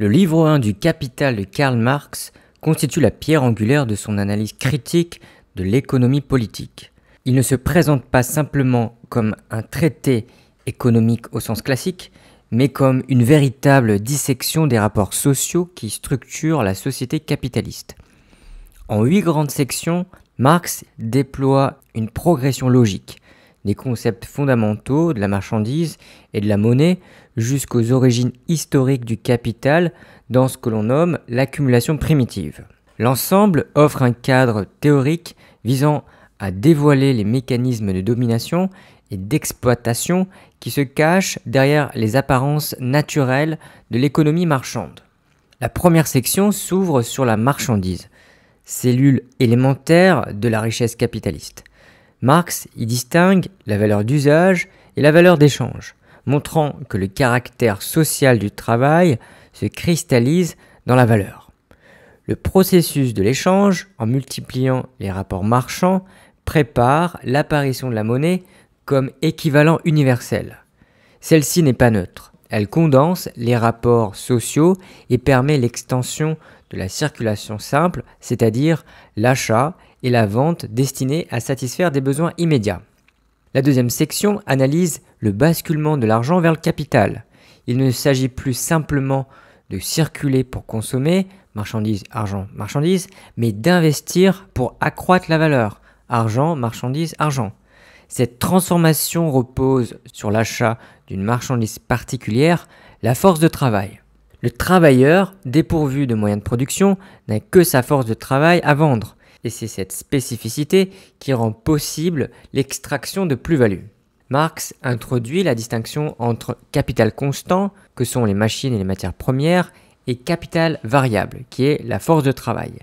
Le livre 1 du Capital de Karl Marx constitue la pierre angulaire de son analyse critique de l'économie politique. Il ne se présente pas simplement comme un traité économique au sens classique, mais comme une véritable dissection des rapports sociaux qui structurent la société capitaliste. En 8 grandes sections, Marx déploie une progression logique, des concepts fondamentaux de la marchandise et de la monnaie jusqu'aux origines historiques du capital dans ce que l'on nomme l'accumulation primitive. L'ensemble offre un cadre théorique visant à dévoiler les mécanismes de domination et d'exploitation qui se cachent derrière les apparences naturelles de l'économie marchande. La première section s'ouvre sur la marchandise, cellule élémentaire de la richesse capitaliste. Marx y distingue la valeur d'usage et la valeur d'échange, montrant que le caractère social du travail se cristallise dans la valeur. Le processus de l'échange, en multipliant les rapports marchands, prépare l'apparition de la monnaie comme équivalent universel. Celle-ci n'est pas neutre. Elle condense les rapports sociaux et permet l'extension de la circulation simple, c'est-à-dire l'achat et la vente destinés à satisfaire des besoins immédiats. La deuxième section analyse le basculement de l'argent vers le capital. Il ne s'agit plus simplement de circuler pour consommer, marchandise, argent, marchandise, mais d'investir pour accroître la valeur, argent, marchandise, argent. Cette transformation repose sur l'achat d'une marchandise particulière, la force de travail. Le travailleur, dépourvu de moyens de production, n'a que sa force de travail à vendre, et c'est cette spécificité qui rend possible l'extraction de plus-value. Marx introduit la distinction entre capital constant, que sont les machines et les matières premières, et capital variable, qui est la force de travail.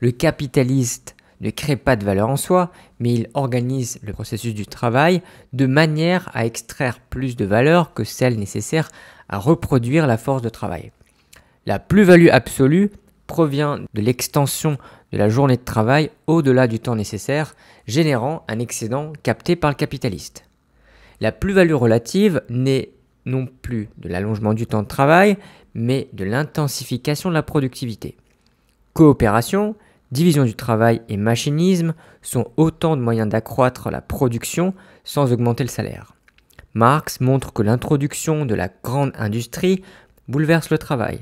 Le capitaliste ne crée pas de valeur en soi, mais il organise le processus du travail de manière à extraire plus de valeur que celle nécessaire à reproduire la force de travail. La plus-value absolue provient de l'extension de la journée de travail au-delà du temps nécessaire, générant un excédent capté par le capitaliste. La plus-value relative n'est non plus de l'allongement du temps de travail, mais de l'intensification de la productivité. Coopération, division du travail et machinisme sont autant de moyens d'accroître la production sans augmenter le salaire. Marx montre que l'introduction de la grande industrie bouleverse le travail.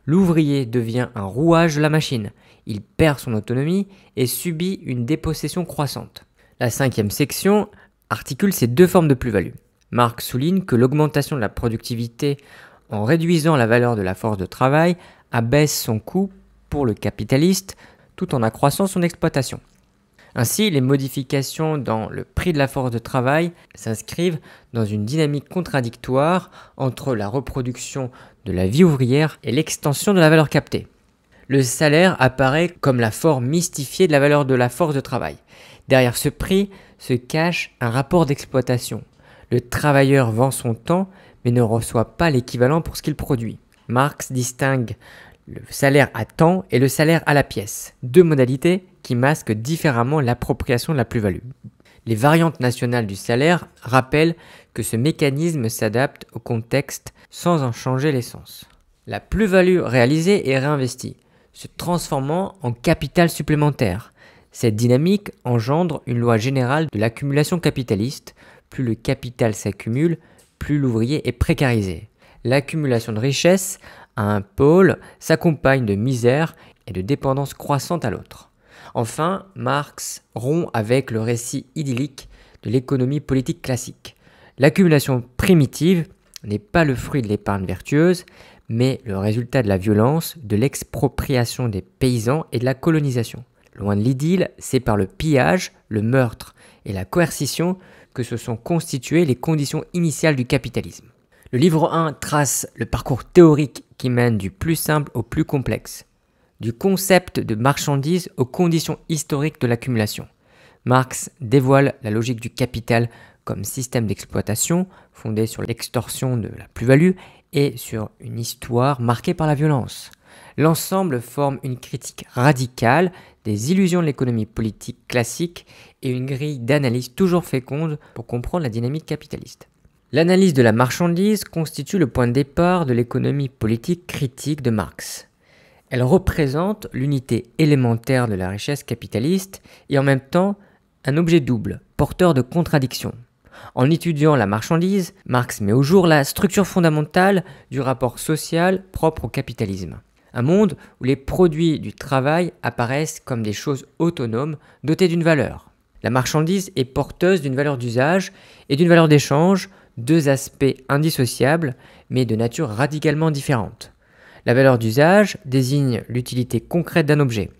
L'ouvrier devient un rouage de la machine, il perd son autonomie et subit une dépossession croissante. La cinquième section articule ces deux formes de plus-value. Marx souligne que l'augmentation de la productivité en réduisant la valeur de la force de travail abaisse son coût pour le capitaliste tout en accroissant son exploitation. Ainsi, les modifications dans le prix de la force de travail s'inscrivent dans une dynamique contradictoire entre la reproduction de la vie ouvrière et l'extension de la valeur captée. Le salaire apparaît comme la forme mystifiée de la valeur de la force de travail. Derrière ce prix se cache un rapport d'exploitation. Le travailleur vend son temps mais ne reçoit pas l'équivalent pour ce qu'il produit. Marx distingue le salaire à temps et le salaire à la pièce, deux modalités qui masquent différemment l'appropriation de la plus-value. Les variantes nationales du salaire rappellent que ce mécanisme s'adapte au contexte sans en changer l'essence. La plus-value réalisée est réinvestie, se transformant en capital supplémentaire. Cette dynamique engendre une loi générale de l'accumulation capitaliste. Plus le capital s'accumule, plus l'ouvrier est précarisé. L'accumulation de richesses à un pôle s'accompagne de misère et de dépendance croissante à l'autre. Enfin, Marx rompt avec le récit idyllique de l'économie politique classique. L'accumulation primitive n'est pas le fruit de l'épargne vertueuse, mais le résultat de la violence, de l'expropriation des paysans et de la colonisation. Loin de l'idylle, c'est par le pillage, le meurtre et la coercition que se sont constituées les conditions initiales du capitalisme. Le livre 1 trace le parcours théorique qui mène du plus simple au plus complexe, du concept de marchandise aux conditions historiques de l'accumulation. Marx dévoile la logique du capital comme système d'exploitation fondé sur l'extorsion de la plus-value et sur une histoire marquée par la violence. L'ensemble forme une critique radicale des illusions de l'économie politique classique et une grille d'analyse toujours féconde pour comprendre la dynamique capitaliste. L'analyse de la marchandise constitue le point de départ de l'économie politique critique de Marx. Elle représente l'unité élémentaire de la richesse capitaliste et en même temps un objet double, porteur de contradictions. En étudiant la marchandise, Marx met au jour la structure fondamentale du rapport social propre au capitalisme. Un monde où les produits du travail apparaissent comme des choses autonomes dotées d'une valeur. La marchandise est porteuse d'une valeur d'usage et d'une valeur d'échange, deux aspects indissociables mais de nature radicalement différente. La valeur d'usage désigne l'utilité concrète d'un objet.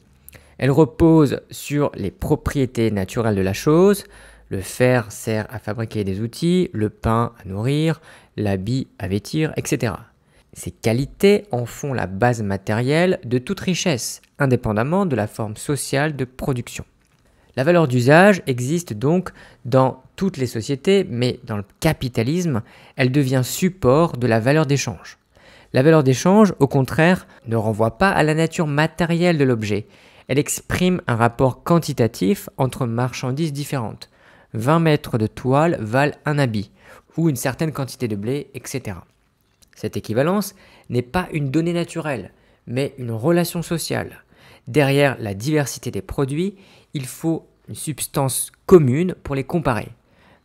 Elle repose sur les propriétés naturelles de la chose. Le fer sert à fabriquer des outils, le pain à nourrir, l'habit à vêtir, etc. Ces qualités en font la base matérielle de toute richesse, indépendamment de la forme sociale de production. La valeur d'usage existe donc dans toutes les sociétés, mais dans le capitalisme, elle devient support de la valeur d'échange. La valeur d'échange, au contraire, ne renvoie pas à la nature matérielle de l'objet. Elle exprime un rapport quantitatif entre marchandises différentes. 20 mètres de toile valent un habit, ou une certaine quantité de blé, etc. Cette équivalence n'est pas une donnée naturelle, mais une relation sociale. Derrière la diversité des produits, il faut une substance commune pour les comparer.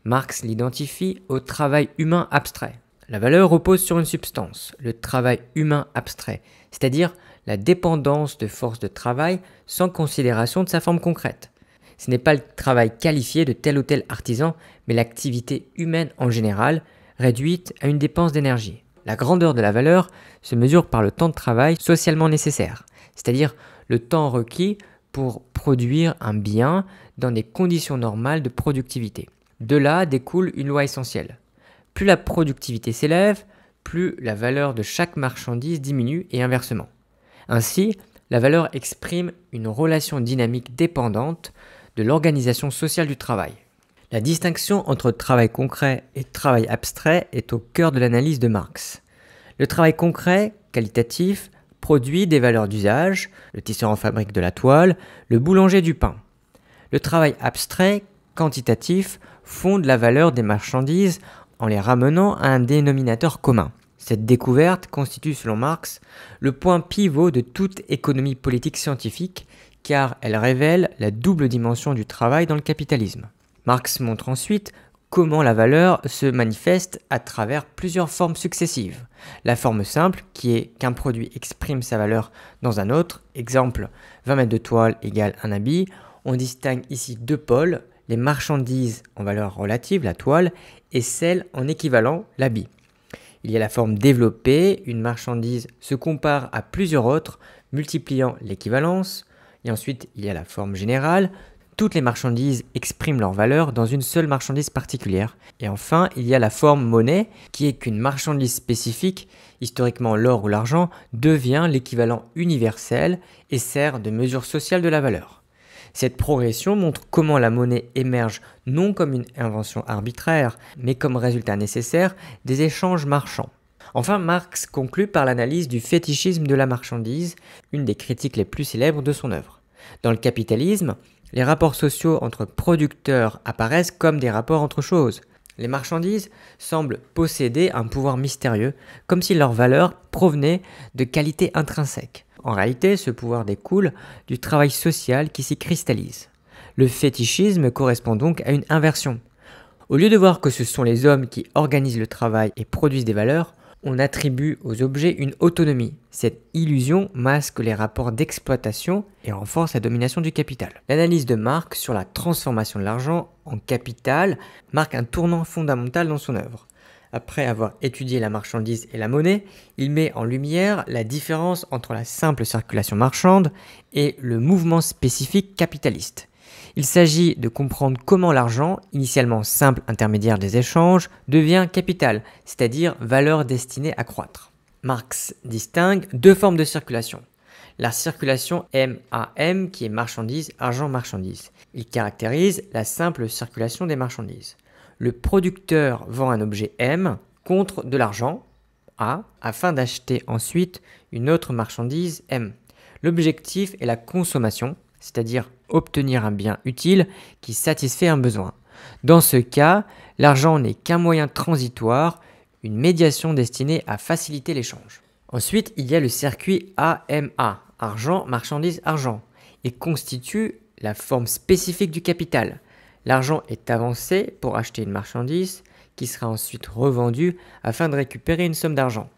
Marx l'identifie au travail humain abstrait. La valeur repose sur une substance, le travail humain abstrait, c'est-à-dire la dépendance de force de travail sans considération de sa forme concrète. Ce n'est pas le travail qualifié de tel ou tel artisan, mais l'activité humaine en général, réduite à une dépense d'énergie. La grandeur de la valeur se mesure par le temps de travail socialement nécessaire, c'est-à-dire le temps requis pour produire un bien dans des conditions normales de productivité. De là découle une loi essentielle. Plus la productivité s'élève, plus la valeur de chaque marchandise diminue et inversement. Ainsi, la valeur exprime une relation dynamique dépendante de l'organisation sociale du travail. La distinction entre travail concret et travail abstrait est au cœur de l'analyse de Marx. Le travail concret, qualitatif, produit des valeurs d'usage, le tisseur en fabrique de la toile, le boulanger du pain. Le travail abstrait, quantitatif, fonde la valeur des marchandises en les ramenant à un dénominateur commun. Cette découverte constitue, selon Marx, le point pivot de toute économie politique scientifique, car elle révèle la double dimension du travail dans le capitalisme. Marx montre ensuite comment la valeur se manifeste à travers plusieurs formes successives. La forme simple, qui est qu'un produit exprime sa valeur dans un autre, exemple 20 mètres de toile égale un habit. On distingue ici deux pôles, les marchandises en valeur relative, la toile, et celles en équivalent, l'habit. Il y a la forme développée, une marchandise se compare à plusieurs autres, multipliant l'équivalence. Et ensuite, il y a la forme générale. Toutes les marchandises expriment leur valeur dans une seule marchandise particulière. Et enfin, il y a la forme monnaie, qui est qu'une marchandise spécifique, historiquement l'or ou l'argent, devient l'équivalent universel et sert de mesure sociale de la valeur. Cette progression montre comment la monnaie émerge non comme une invention arbitraire, mais comme résultat nécessaire des échanges marchands. Enfin, Marx conclut par l'analyse du fétichisme de la marchandise, une des critiques les plus célèbres de son œuvre. Dans le capitalisme, les rapports sociaux entre producteurs apparaissent comme des rapports entre choses. Les marchandises semblent posséder un pouvoir mystérieux, comme si leur valeur provenait de qualités intrinsèques. En réalité, ce pouvoir découle du travail social qui s'y cristallise. Le fétichisme correspond donc à une inversion. Au lieu de voir que ce sont les hommes qui organisent le travail et produisent des valeurs, on attribue aux objets une autonomie. Cette illusion masque les rapports d'exploitation et renforce la domination du capital. L'analyse de Marx sur la transformation de l'argent en capital marque un tournant fondamental dans son œuvre. Après avoir étudié la marchandise et la monnaie, il met en lumière la différence entre la simple circulation marchande et le mouvement spécifique capitaliste. Il s'agit de comprendre comment l'argent, initialement simple intermédiaire des échanges, devient capital, c'est-à-dire valeur destinée à croître. Marx distingue deux formes de circulation. La circulation M-A-M qui est marchandise, argent-marchandise. Il caractérise la simple circulation des marchandises. Le producteur vend un objet M contre de l'argent A afin d'acheter ensuite une autre marchandise M. L'objectif est la consommation, c'est-à-dire obtenir un bien utile qui satisfait un besoin. Dans ce cas, l'argent n'est qu'un moyen transitoire, une médiation destinée à faciliter l'échange. Ensuite, il y a le circuit AMA, argent, marchandise, argent. Il constitue la forme spécifique du capital. L'argent est avancé pour acheter une marchandise qui sera ensuite revendue afin de récupérer une somme d'argent.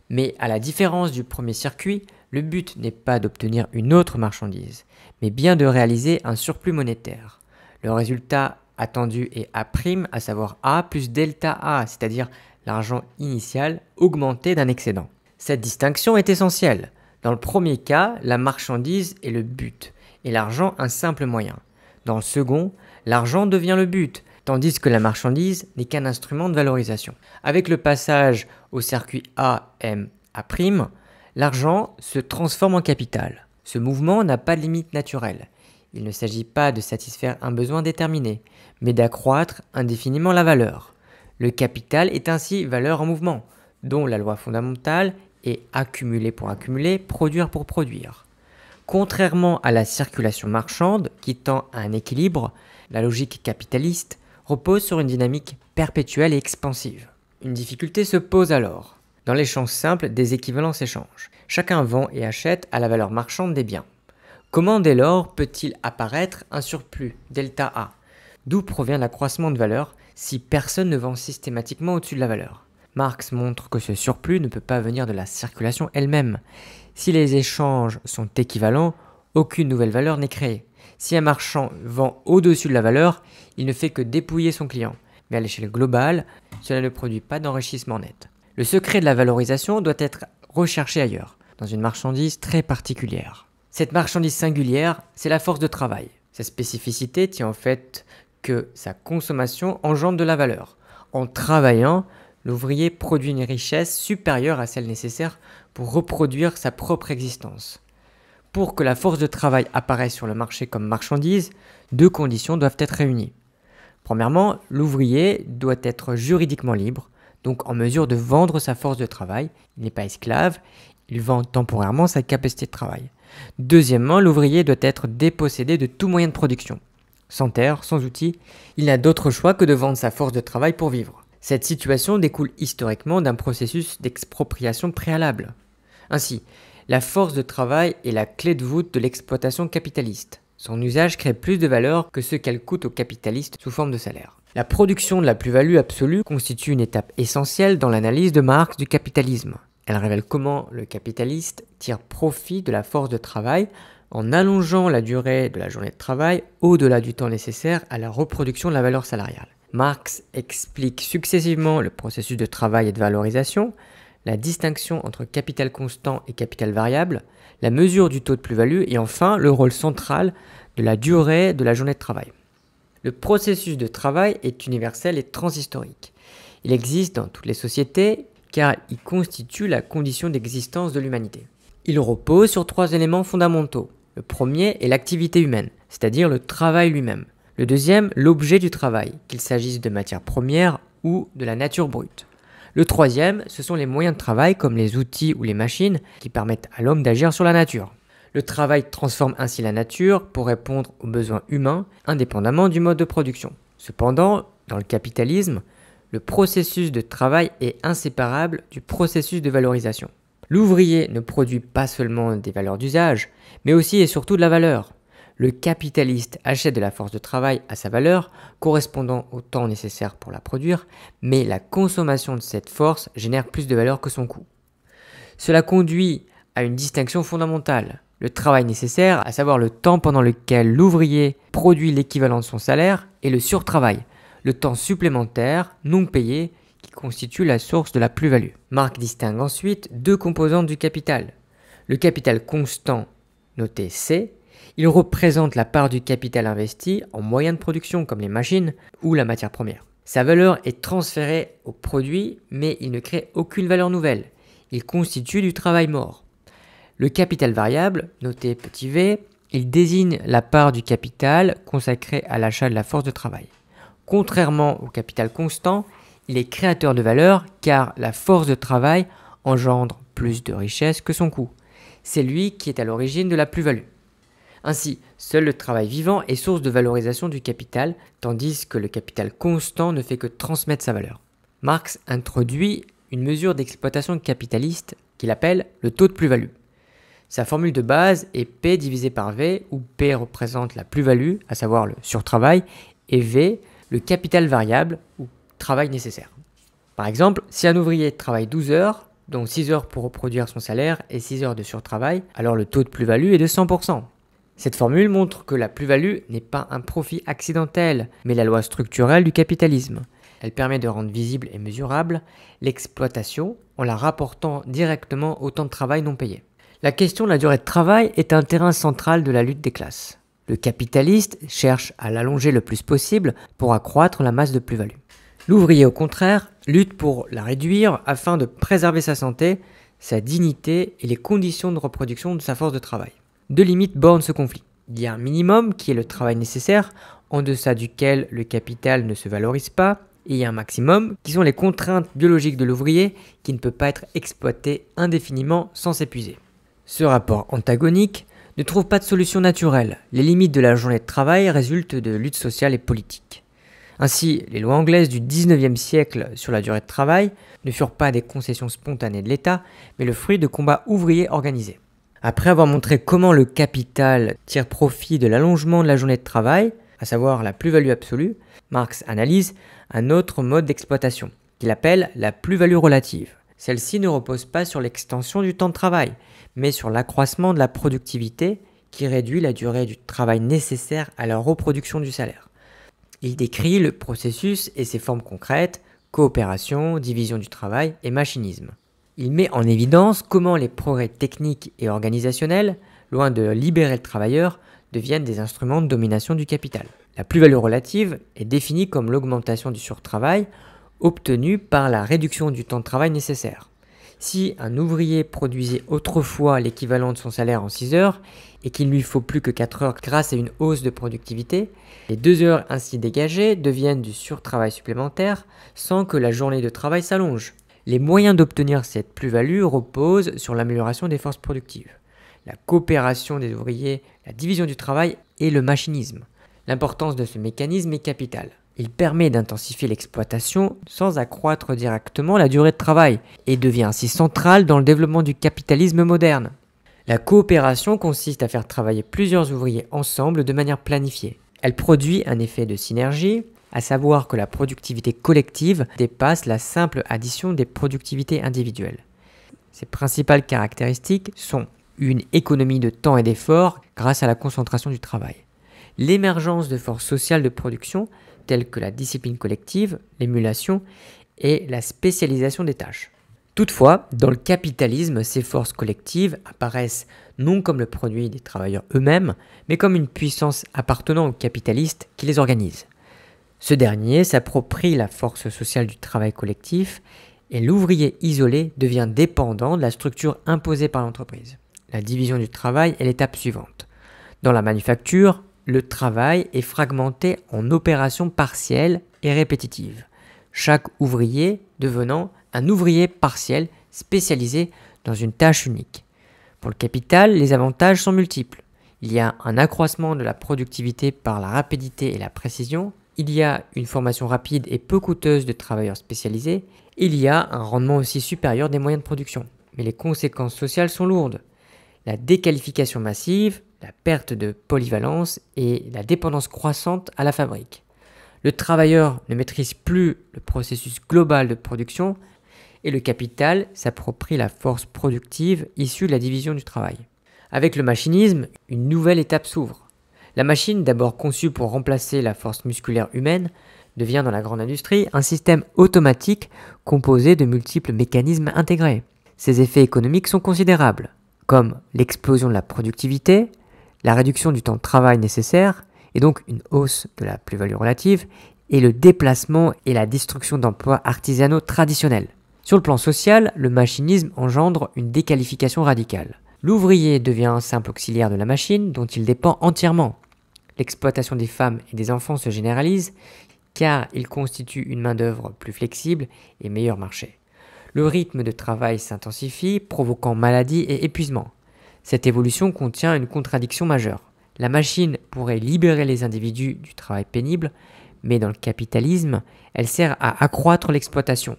Mais à la différence du premier circuit, le but n'est pas d'obtenir une autre marchandise, mais bien de réaliser un surplus monétaire. Le résultat attendu est A', à savoir A plus delta A, c'est-à-dire l'argent initial augmenté d'un excédent. Cette distinction est essentielle. Dans le premier cas, la marchandise est le but et l'argent un simple moyen. Dans le second, l'argent devient le but, tandis que la marchandise n'est qu'un instrument de valorisation. Avec le passage au circuit AMA', l'argent se transforme en capital. Ce mouvement n'a pas de limite naturelle. Il ne s'agit pas de satisfaire un besoin déterminé, mais d'accroître indéfiniment la valeur. Le capital est ainsi valeur en mouvement, dont la loi fondamentale est accumuler pour accumuler, produire pour produire. Contrairement à la circulation marchande qui tend à un équilibre, la logique capitaliste repose sur une dynamique perpétuelle et expansive. Une difficulté se pose alors. Dans l'échange simple, des équivalents s'échangent. Chacun vend et achète à la valeur marchande des biens. Comment dès lors peut-il apparaître un surplus, delta A? D'où provient l'accroissement de valeur si personne ne vend systématiquement au-dessus de la valeur? Marx montre que ce surplus ne peut pas venir de la circulation elle-même. Si les échanges sont équivalents, aucune nouvelle valeur n'est créée. Si un marchand vend au-dessus de la valeur, il ne fait que dépouiller son client. Mais à l'échelle globale, cela ne produit pas d'enrichissement net. Le secret de la valorisation doit être recherché ailleurs, dans une marchandise très particulière. Cette marchandise singulière, c'est la force de travail. Sa spécificité tient au fait que sa consommation engendre de la valeur. En travaillant, l'ouvrier produit une richesse supérieure à celle nécessaire pour reproduire sa propre existence. Pour que la force de travail apparaisse sur le marché comme marchandise, deux conditions doivent être réunies. Premièrement, l'ouvrier doit être juridiquement libre, donc en mesure de vendre sa force de travail. Il n'est pas esclave, il vend temporairement sa capacité de travail. Deuxièmement, l'ouvrier doit être dépossédé de tout moyen de production. Sans terre, sans outils, il n'a d'autre choix que de vendre sa force de travail pour vivre. Cette situation découle historiquement d'un processus d'expropriation préalable. Ainsi, la force de travail est la clé de voûte de l'exploitation capitaliste. Son usage crée plus de valeur que ce qu'elle coûte aux capitalistes sous forme de salaire. La production de la plus-value absolue constitue une étape essentielle dans l'analyse de Marx du capitalisme. Elle révèle comment le capitaliste tire profit de la force de travail en allongeant la durée de la journée de travail au-delà du temps nécessaire à la reproduction de la valeur salariale. Marx explique successivement le processus de travail et de valorisation, la distinction entre capital constant et capital variable, la mesure du taux de plus-value et enfin le rôle central de la durée de la journée de travail. Le processus de travail est universel et transhistorique. Il existe dans toutes les sociétés car il constitue la condition d'existence de l'humanité. Il repose sur trois éléments fondamentaux. Le premier est l'activité humaine, c'est-à-dire le travail lui-même. Le deuxième, l'objet du travail, qu'il s'agisse de matières premières ou de la nature brute. Le troisième, ce sont les moyens de travail comme les outils ou les machines qui permettent à l'homme d'agir sur la nature. Le travail transforme ainsi la nature pour répondre aux besoins humains indépendamment du mode de production. Cependant, dans le capitalisme, le processus de travail est inséparable du processus de valorisation. L'ouvrier ne produit pas seulement des valeurs d'usage, mais aussi et surtout de la valeur. Le capitaliste achète de la force de travail à sa valeur, correspondant au temps nécessaire pour la produire, mais la consommation de cette force génère plus de valeur que son coût. Cela conduit à une distinction fondamentale. Le travail nécessaire, à savoir le temps pendant lequel l'ouvrier produit l'équivalent de son salaire, et le surtravail, le temps supplémentaire non payé qui constitue la source de la plus-value. Marx distingue ensuite deux composantes du capital. Le capital constant, noté C, il représente la part du capital investi en moyens de production comme les machines ou la matière première. Sa valeur est transférée au produit, mais il ne crée aucune valeur nouvelle. Il constitue du travail mort. Le capital variable, noté petit v, il désigne la part du capital consacrée à l'achat de la force de travail. Contrairement au capital constant, il est créateur de valeur car la force de travail engendre plus de richesse que son coût. C'est lui qui est à l'origine de la plus-value. Ainsi, seul le travail vivant est source de valorisation du capital, tandis que le capital constant ne fait que transmettre sa valeur. Marx introduit une mesure d'exploitation capitaliste qu'il appelle le taux de plus-value. Sa formule de base est P divisé par V, où P représente la plus-value, à savoir le surtravail, et V, le capital variable, ou travail nécessaire. Par exemple, si un ouvrier travaille 12 heures, donc 6 heures pour reproduire son salaire et 6 heures de surtravail, alors le taux de plus-value est de 100%. Cette formule montre que la plus-value n'est pas un profit accidentel, mais la loi structurelle du capitalisme. Elle permet de rendre visible et mesurable l'exploitation en la rapportant directement au temps de travail non payé. La question de la durée de travail est un terrain central de la lutte des classes. Le capitaliste cherche à l'allonger le plus possible pour accroître la masse de plus-value. L'ouvrier, au contraire, lutte pour la réduire afin de préserver sa santé, sa dignité et les conditions de reproduction de sa force de travail. Deux limites bornent ce conflit. Il y a un minimum qui est le travail nécessaire, en deçà duquel le capital ne se valorise pas, et il y a un maximum qui sont les contraintes biologiques de l'ouvrier qui ne peut pas être exploité indéfiniment sans s'épuiser. Ce rapport antagonique ne trouve pas de solution naturelle. Les limites de la journée de travail résultent de luttes sociales et politiques. Ainsi, les lois anglaises du 19e siècle sur la durée de travail ne furent pas des concessions spontanées de l'État, mais le fruit de combats ouvriers organisés. Après avoir montré comment le capital tire profit de l'allongement de la journée de travail, à savoir la plus-value absolue, Marx analyse un autre mode d'exploitation, qu'il appelle la plus-value relative. Celle-ci ne repose pas sur l'extension du temps de travail, mais sur l'accroissement de la productivité qui réduit la durée du travail nécessaire à la reproduction du salaire. Il décrit le processus et ses formes concrètes, coopération, division du travail et machinisme. Il met en évidence comment les progrès techniques et organisationnels, loin de libérer le travailleur, deviennent des instruments de domination du capital. La plus-value relative est définie comme l'augmentation du surtravail obtenue par la réduction du temps de travail nécessaire. Si un ouvrier produisait autrefois l'équivalent de son salaire en 6 heures et qu'il ne lui faut plus que 4 heures grâce à une hausse de productivité, les 2 heures ainsi dégagées deviennent du surtravail supplémentaire sans que la journée de travail s'allonge. Les moyens d'obtenir cette plus-value reposent sur l'amélioration des forces productives, la coopération des ouvriers, la division du travail et le machinisme. L'importance de ce mécanisme est capitale. Il permet d'intensifier l'exploitation sans accroître directement la durée de travail et devient ainsi central dans le développement du capitalisme moderne. La coopération consiste à faire travailler plusieurs ouvriers ensemble de manière planifiée. Elle produit un effet de synergie, à savoir que la productivité collective dépasse la simple addition des productivités individuelles. Ses principales caractéristiques sont une économie de temps et d'effort grâce à la concentration du travail, l'émergence de forces sociales de production telles que la discipline collective, l'émulation et la spécialisation des tâches. Toutefois, dans le capitalisme, ces forces collectives apparaissent non comme le produit des travailleurs eux-mêmes, mais comme une puissance appartenant aux capitalistes qui les organise. Ce dernier s'approprie la force sociale du travail collectif et l'ouvrier isolé devient dépendant de la structure imposée par l'entreprise. La division du travail est l'étape suivante. Dans la manufacture, le travail est fragmenté en opérations partielles et répétitives, chaque ouvrier devenant un ouvrier partiel spécialisé dans une tâche unique. Pour le capital, les avantages sont multiples. Il y a un accroissement de la productivité par la rapidité et la précision, il y a une formation rapide et peu coûteuse de travailleurs spécialisés, il y a un rendement aussi supérieur des moyens de production. Mais les conséquences sociales sont lourdes. La déqualification massive, la perte de polyvalence et la dépendance croissante à la fabrique. Le travailleur ne maîtrise plus le processus global de production et le capital s'approprie la force productive issue de la division du travail. Avec le machinisme, une nouvelle étape s'ouvre. La machine, d'abord conçue pour remplacer la force musculaire humaine, devient dans la grande industrie un système automatique composé de multiples mécanismes intégrés. Ses effets économiques sont considérables, comme l'explosion de la productivité, la réduction du temps de travail nécessaire, et donc une hausse de la plus-value relative, et le déplacement et la destruction d'emplois artisanaux traditionnels. Sur le plan social, le machinisme engendre une déqualification radicale. L'ouvrier devient un simple auxiliaire de la machine dont il dépend entièrement. L'exploitation des femmes et des enfants se généralise car ils constituent une main-d'œuvre plus flexible et meilleur marché. Le rythme de travail s'intensifie, provoquant maladies et épuisement. Cette évolution contient une contradiction majeure. La machine pourrait libérer les individus du travail pénible, mais dans le capitalisme, elle sert à accroître l'exploitation.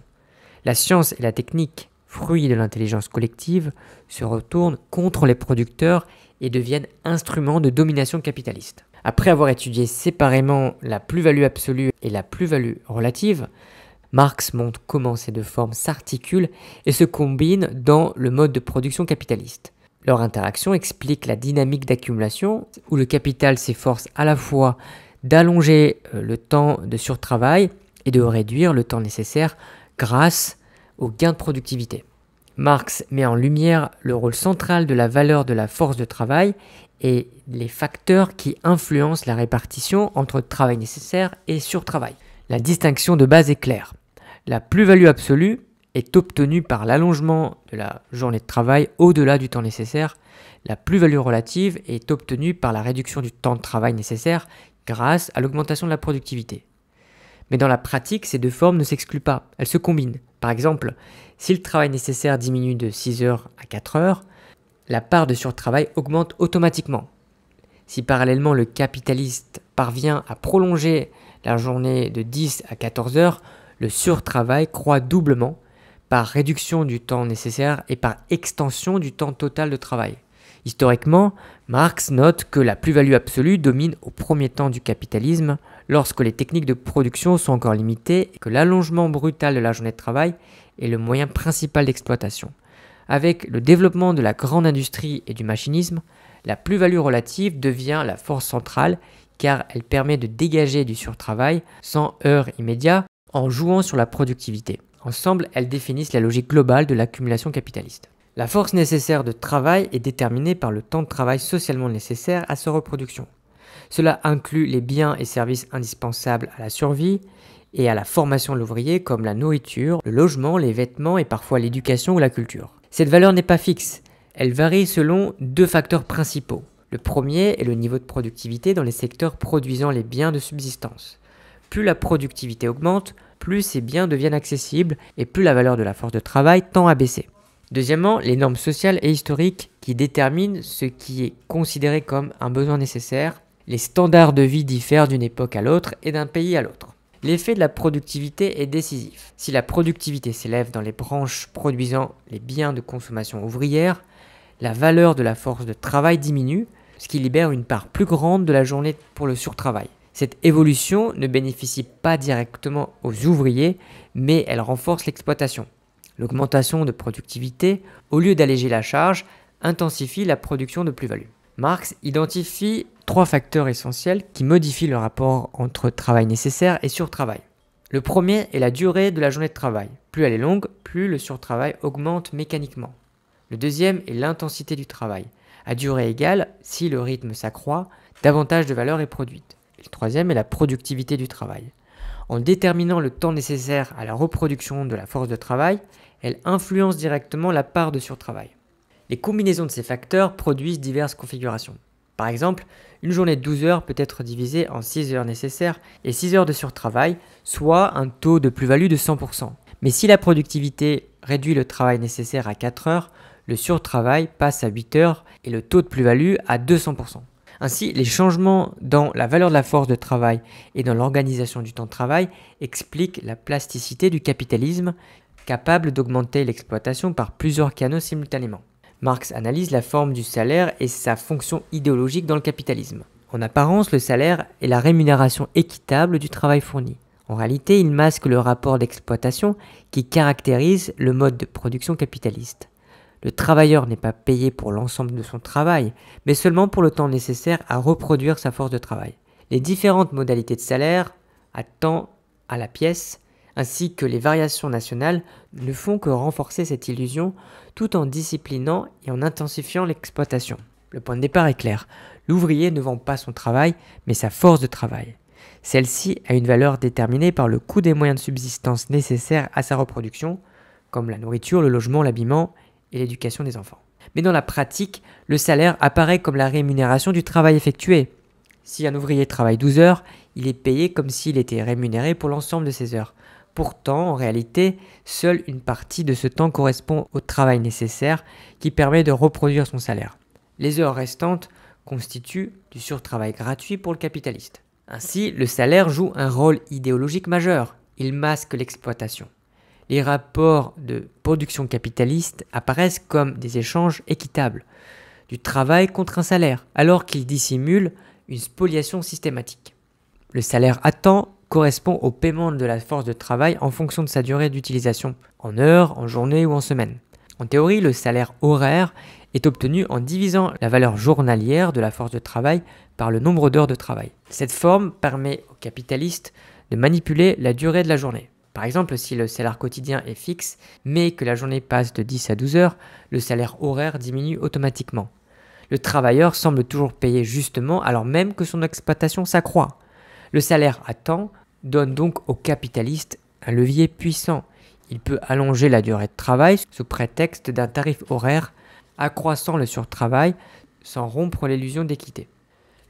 La science et la technique, fruits de l'intelligence collective, se retournent contre les producteurs et deviennent instruments de domination capitaliste. Après avoir étudié séparément la plus-value absolue et la plus-value relative, Marx montre comment ces deux formes s'articulent et se combinent dans le mode de production capitaliste. Leur interaction explique la dynamique d'accumulation où le capital s'efforce à la fois d'allonger le temps de surtravail et de réduire le temps nécessaire grâce aux gains de productivité. Marx met en lumière le rôle central de la valeur de la force de travail et les facteurs qui influencent la répartition entre travail nécessaire et surtravail. La distinction de base est claire. La plus-value absolue est obtenue par l'allongement de la journée de travail au-delà du temps nécessaire. La plus-value relative est obtenue par la réduction du temps de travail nécessaire grâce à l'augmentation de la productivité. Mais dans la pratique, ces deux formes ne s'excluent pas, elles se combinent. Par exemple, si le travail nécessaire diminue de 6 heures à 4 heures, la part de surtravail augmente automatiquement. Si parallèlement le capitaliste parvient à prolonger la journée de 10 à 14 heures, le surtravail croît doublement par réduction du temps nécessaire et par extension du temps total de travail. Historiquement, Marx note que la plus-value absolue domine au premier temps du capitalisme lorsque les techniques de production sont encore limitées et que l'allongement brutal de la journée de travail est le moyen principal d'exploitation. Avec le développement de la grande industrie et du machinisme, la plus-value relative devient la force centrale car elle permet de dégager du surtravail sans heurts immédiats en jouant sur la productivité. Ensemble, elles définissent la logique globale de l'accumulation capitaliste. La force nécessaire de travail est déterminée par le temps de travail socialement nécessaire à sa reproduction. Cela inclut les biens et services indispensables à la survie et à la formation de l'ouvrier comme la nourriture, le logement, les vêtements et parfois l'éducation ou la culture. Cette valeur n'est pas fixe, elle varie selon deux facteurs principaux. Le premier est le niveau de productivité dans les secteurs produisant les biens de subsistance. Plus la productivité augmente, plus ces biens deviennent accessibles et plus la valeur de la force de travail tend à baisser. Deuxièmement, les normes sociales et historiques qui déterminent ce qui est considéré comme un besoin nécessaire. Les standards de vie diffèrent d'une époque à l'autre et d'un pays à l'autre. L'effet de la productivité est décisif. Si la productivité s'élève dans les branches produisant les biens de consommation ouvrière, la valeur de la force de travail diminue, ce qui libère une part plus grande de la journée pour le surtravail. Cette évolution ne bénéficie pas directement aux ouvriers, mais elle renforce l'exploitation. L'augmentation de productivité, au lieu d'alléger la charge, intensifie la production de plus-value. Marx identifie trois facteurs essentiels qui modifient le rapport entre travail nécessaire et surtravail. Le premier est la durée de la journée de travail. Plus elle est longue, plus le surtravail augmente mécaniquement. Le deuxième est l'intensité du travail. À durée égale, si le rythme s'accroît, davantage de valeur est produite. Et le troisième est la productivité du travail. En déterminant le temps nécessaire à la reproduction de la force de travail, elle influence directement la part de surtravail. Les combinaisons de ces facteurs produisent diverses configurations. Par exemple, une journée de 12 heures peut être divisée en 6 heures nécessaires et 6 heures de surtravail, soit un taux de plus-value de 100%. Mais si la productivité réduit le travail nécessaire à 4 heures, le surtravail passe à 8 heures et le taux de plus-value à 200%. Ainsi, les changements dans la valeur de la force de travail et dans l'organisation du temps de travail expliquent la plasticité du capitalisme, capable d'augmenter l'exploitation par plusieurs canaux simultanément. Marx analyse la forme du salaire et sa fonction idéologique dans le capitalisme. En apparence, le salaire est la rémunération équitable du travail fourni. En réalité, il masque le rapport d'exploitation qui caractérise le mode de production capitaliste. Le travailleur n'est pas payé pour l'ensemble de son travail, mais seulement pour le temps nécessaire à reproduire sa force de travail. Les différentes modalités de salaire, à temps, à la pièce, ainsi que les variations nationales ne font que renforcer cette illusion tout en disciplinant et en intensifiant l'exploitation. Le point de départ est clair, l'ouvrier ne vend pas son travail, mais sa force de travail. Celle-ci a une valeur déterminée par le coût des moyens de subsistance nécessaires à sa reproduction, comme la nourriture, le logement, l'habillement et l'éducation des enfants. Mais dans la pratique, le salaire apparaît comme la rémunération du travail effectué. Si un ouvrier travaille 12 heures, il est payé comme s'il était rémunéré pour l'ensemble de ses heures. Pourtant, en réalité, seule une partie de ce temps correspond au travail nécessaire qui permet de reproduire son salaire. Les heures restantes constitue du surtravail gratuit pour le capitaliste. Ainsi, le salaire joue un rôle idéologique majeur. Il masque l'exploitation. Les rapports de production capitaliste apparaissent comme des échanges équitables, du travail contre un salaire, alors qu'ils dissimulent une spoliation systématique. Le salaire à temps correspond au paiement de la force de travail en fonction de sa durée d'utilisation, en heures, en journée ou en semaine. En théorie, le salaire horaire est obtenu en divisant la valeur journalière de la force de travail par le nombre d'heures de travail. Cette forme permet aux capitalistes de manipuler la durée de la journée. Par exemple, si le salaire quotidien est fixe, mais que la journée passe de 10 à 12 heures, le salaire horaire diminue automatiquement. Le travailleur semble toujours payé justement alors même que son exploitation s'accroît. Le salaire à temps donne donc au capitaliste un levier puissant. Il peut allonger la durée de travail sous prétexte d'un tarif horaire, accroissant le surtravail sans rompre l'illusion d'équité.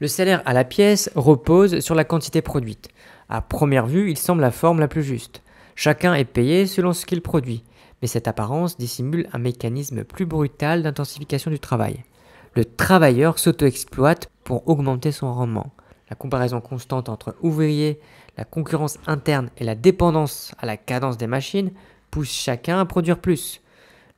Le salaire à la pièce repose sur la quantité produite. À première vue, il semble la forme la plus juste. Chacun est payé selon ce qu'il produit, mais cette apparence dissimule un mécanisme plus brutal d'intensification du travail. Le travailleur s'auto-exploite pour augmenter son rendement. La comparaison constante entre ouvriers, la concurrence interne et la dépendance à la cadence des machines poussent chacun à produire plus.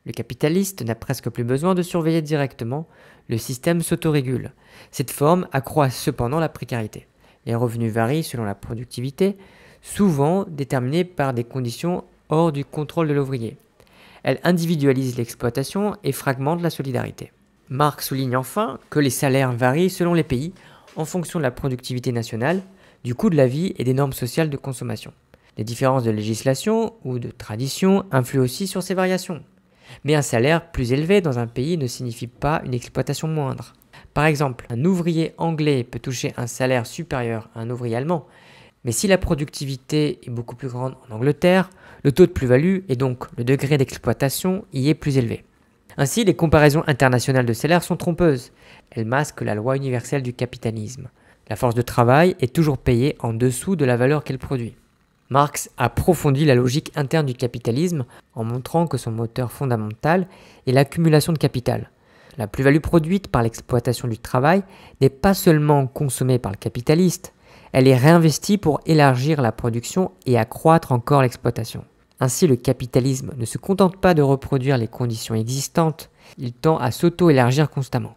Le capitaliste n'a presque plus besoin de surveiller directement, le système s'autorégule. Cette forme accroît cependant la précarité. Les revenus varient selon la productivité, souvent déterminés par des conditions hors du contrôle de l'ouvrier. Elle individualise l'exploitation et fragmente la solidarité. Marx souligne enfin que les salaires varient selon les pays en fonction de la productivité nationale, du coût de la vie et des normes sociales de consommation. Les différences de législation ou de tradition influent aussi sur ces variations. Mais un salaire plus élevé dans un pays ne signifie pas une exploitation moindre. Par exemple, un ouvrier anglais peut toucher un salaire supérieur à un ouvrier allemand, mais si la productivité est beaucoup plus grande en Angleterre, le taux de plus-value et donc le degré d'exploitation y est plus élevé. Ainsi, les comparaisons internationales de salaires sont trompeuses. Elles masquent la loi universelle du capitalisme. La force de travail est toujours payée en dessous de la valeur qu'elle produit. Marx approfondit la logique interne du capitalisme en montrant que son moteur fondamental est l'accumulation de capital. La plus-value produite par l'exploitation du travail n'est pas seulement consommée par le capitaliste, elle est réinvestie pour élargir la production et accroître encore l'exploitation. Ainsi, le capitalisme ne se contente pas de reproduire les conditions existantes, il tend à s'auto-élargir constamment.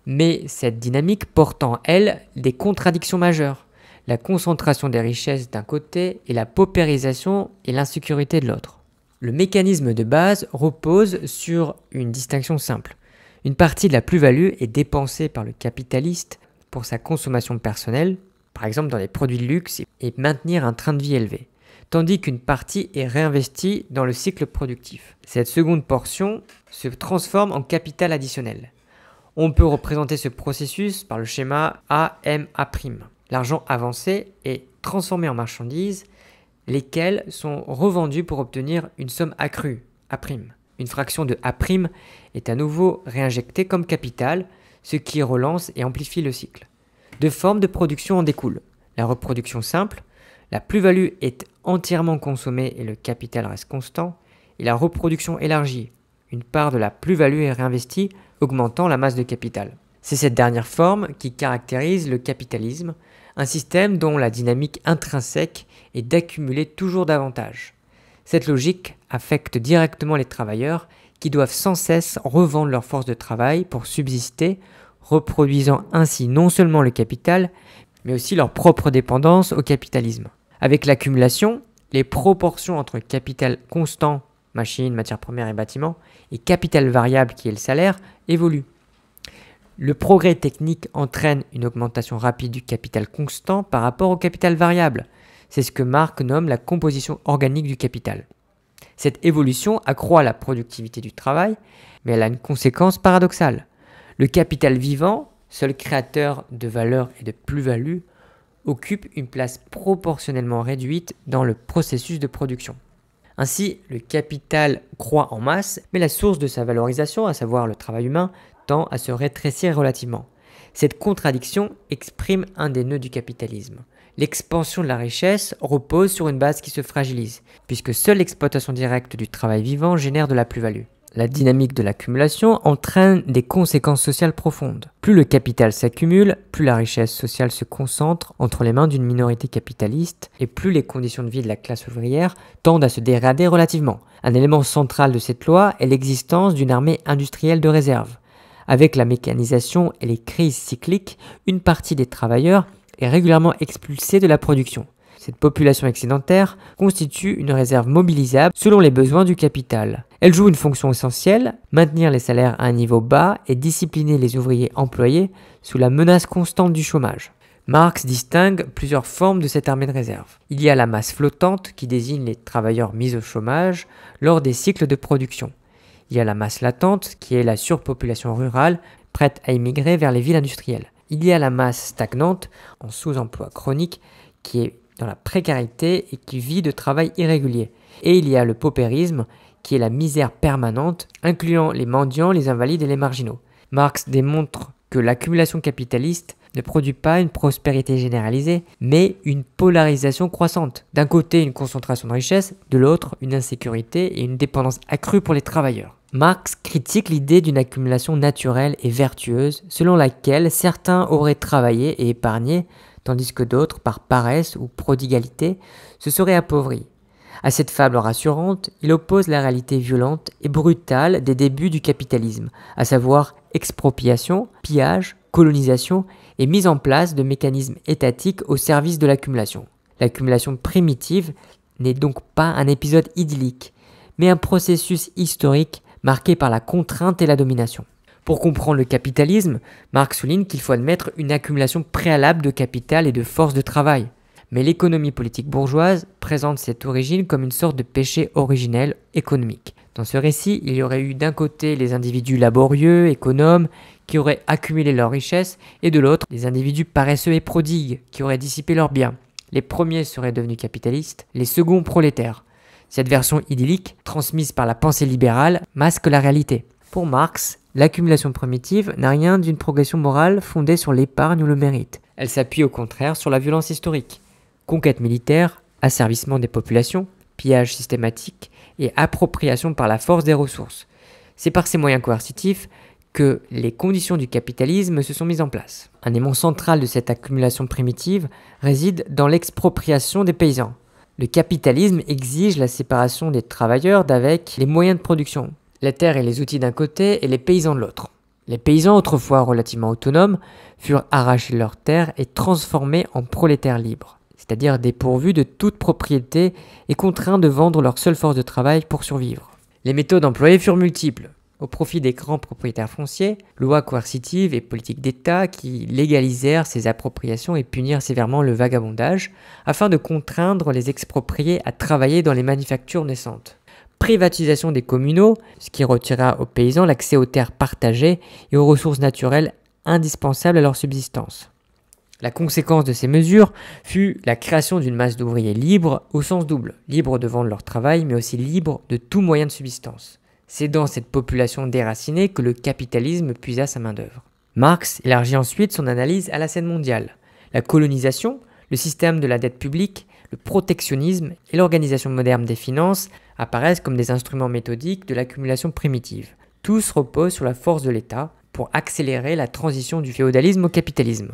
Mais cette dynamique porte en elle des contradictions majeures, la concentration des richesses d'un côté et la paupérisation et l'insécurité de l'autre. Le mécanisme de base repose sur une distinction simple. Une partie de la plus-value est dépensée par le capitaliste pour sa consommation personnelle, par exemple dans les produits de luxe et maintenir un train de vie élevé, tandis qu'une partie est réinvestie dans le cycle productif. Cette seconde portion se transforme en capital additionnel. On peut représenter ce processus par le schéma AMA'. L'argent avancé est transformé en marchandises, lesquelles sont revendues pour obtenir une somme accrue, A'. Une fraction de A' est à nouveau réinjectée comme capital, ce qui relance et amplifie le cycle. Deux formes de production en découlent. La reproduction simple, la plus-value est entièrement consommée et le capital reste constant, et la reproduction élargie, une part de la plus-value est réinvestie, augmentant la masse de capital. C'est cette dernière forme qui caractérise le capitalisme, un système dont la dynamique intrinsèque est d'accumuler toujours davantage. Cette logique affecte directement les travailleurs qui doivent sans cesse revendre leur force de travail pour subsister, reproduisant ainsi non seulement le capital, mais aussi leur propre dépendance au capitalisme. Avec l'accumulation, les proportions entre capital constant, machines, matières premières et bâtiments, et capital variable qui est le salaire, évoluent. Le progrès technique entraîne une augmentation rapide du capital constant par rapport au capital variable. C'est ce que Marx nomme la composition organique du capital. Cette évolution accroît la productivité du travail, mais elle a une conséquence paradoxale. Le capital vivant, seul créateur de valeur et de plus-value, occupe une place proportionnellement réduite dans le processus de production. Ainsi, le capital croît en masse, mais la source de sa valorisation, à savoir le travail humain, tend à se rétrécir relativement. Cette contradiction exprime un des nœuds du capitalisme. L'expansion de la richesse repose sur une base qui se fragilise, puisque seule l'exploitation directe du travail vivant génère de la plus-value. La dynamique de l'accumulation entraîne des conséquences sociales profondes. Plus le capital s'accumule, plus la richesse sociale se concentre entre les mains d'une minorité capitaliste et plus les conditions de vie de la classe ouvrière tendent à se dégrader relativement. Un élément central de cette loi est l'existence d'une armée industrielle de réserve. Avec la mécanisation et les crises cycliques, une partie des travailleurs est régulièrement expulsée de la production. Cette population excédentaire constitue une réserve mobilisable selon les besoins du capital. Elle joue une fonction essentielle, maintenir les salaires à un niveau bas et discipliner les ouvriers employés sous la menace constante du chômage. Marx distingue plusieurs formes de cette armée de réserve. Il y a la masse flottante qui désigne les travailleurs mis au chômage lors des cycles de production. Il y a la masse latente qui est la surpopulation rurale prête à immigrer vers les villes industrielles. Il y a la masse stagnante en sous-emploi chronique qui est dans la précarité et qui vit de travail irrégulier. Et il y a le paupérisme, qui est la misère permanente, incluant les mendiants, les invalides et les marginaux. Marx démontre que l'accumulation capitaliste ne produit pas une prospérité généralisée, mais une polarisation croissante. D'un côté, une concentration de richesse, de l'autre, une insécurité et une dépendance accrue pour les travailleurs. Marx critique l'idée d'une accumulation naturelle et vertueuse, selon laquelle certains auraient travaillé et épargné, tandis que d'autres, par paresse ou prodigalité, se seraient appauvris. À cette fable rassurante, il oppose la réalité violente et brutale des débuts du capitalisme, à savoir expropriation, pillage, colonisation et mise en place de mécanismes étatiques au service de l'accumulation. L'accumulation primitive n'est donc pas un épisode idyllique, mais un processus historique marqué par la contrainte et la domination. Pour comprendre le capitalisme, Marx souligne qu'il faut admettre une accumulation préalable de capital et de force de travail. Mais l'économie politique bourgeoise présente cette origine comme une sorte de péché originel économique. Dans ce récit, il y aurait eu d'un côté les individus laborieux, économes, qui auraient accumulé leurs richesses, et de l'autre, les individus paresseux et prodigues, qui auraient dissipé leurs biens. Les premiers seraient devenus capitalistes, les seconds prolétaires. Cette version idyllique, transmise par la pensée libérale, masque la réalité. Pour Marx, l'accumulation primitive n'a rien d'une progression morale fondée sur l'épargne ou le mérite. Elle s'appuie au contraire sur la violence historique. Conquête militaire, asservissement des populations, pillage systématique et appropriation par la force des ressources. C'est par ces moyens coercitifs que les conditions du capitalisme se sont mises en place. Un élément central de cette accumulation primitive réside dans l'expropriation des paysans. Le capitalisme exige la séparation des travailleurs d'avec les moyens de production, les terres et les outils d'un côté et les paysans de l'autre. Les paysans, autrefois relativement autonomes, furent arrachés de leurs terres et transformés en prolétaires libres, c'est-à-dire dépourvus de toute propriété et contraints de vendre leur seule force de travail pour survivre. Les méthodes employées furent multiples, au profit des grands propriétaires fonciers, lois coercitives et politiques d'État qui légalisèrent ces appropriations et punirent sévèrement le vagabondage, afin de contraindre les expropriés à travailler dans les manufactures naissantes. Privatisation des communaux, ce qui retira aux paysans l'accès aux terres partagées et aux ressources naturelles indispensables à leur subsistance. La conséquence de ces mesures fut la création d'une masse d'ouvriers libres au sens double, libres de vendre leur travail mais aussi libres de tout moyen de subsistance. C'est dans cette population déracinée que le capitalisme puisa sa main-d'œuvre. Marx élargit ensuite son analyse à la scène mondiale. La colonisation, le système de la dette publique, le protectionnisme et l'organisation moderne des finances apparaissent comme des instruments méthodiques de l'accumulation primitive. Tous reposent sur la force de l'État pour accélérer la transition du féodalisme au capitalisme.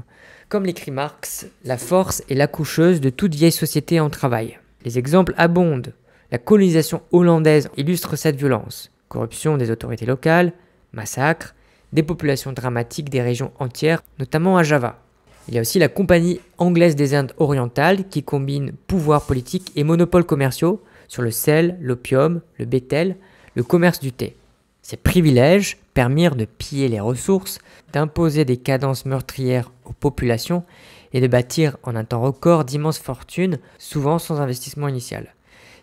Comme l'écrit Marx, la force est l'accoucheuse de toute vieille société en travail. Les exemples abondent. La colonisation hollandaise illustre cette violence. Corruption des autorités locales, massacres, dépopulation dramatique des régions entières, notamment à Java. Il y a aussi la Compagnie anglaise des Indes orientales qui combine pouvoir politique et monopoles commerciaux sur le sel, l'opium, le bétel, le commerce du thé. Ces privilèges permirent de piller les ressources, d'imposer des cadences meurtrières aux populations et de bâtir en un temps record d'immenses fortunes, souvent sans investissement initial.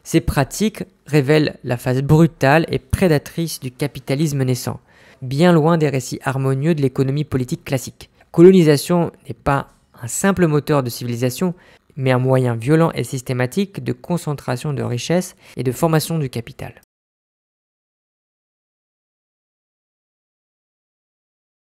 Ces pratiques révèlent la phase brutale et prédatrice du capitalisme naissant, bien loin des récits harmonieux de l'économie politique classique. La colonisation n'est pas un simple moteur de civilisation, mais un moyen violent et systématique de concentration de richesses et de formation du capital.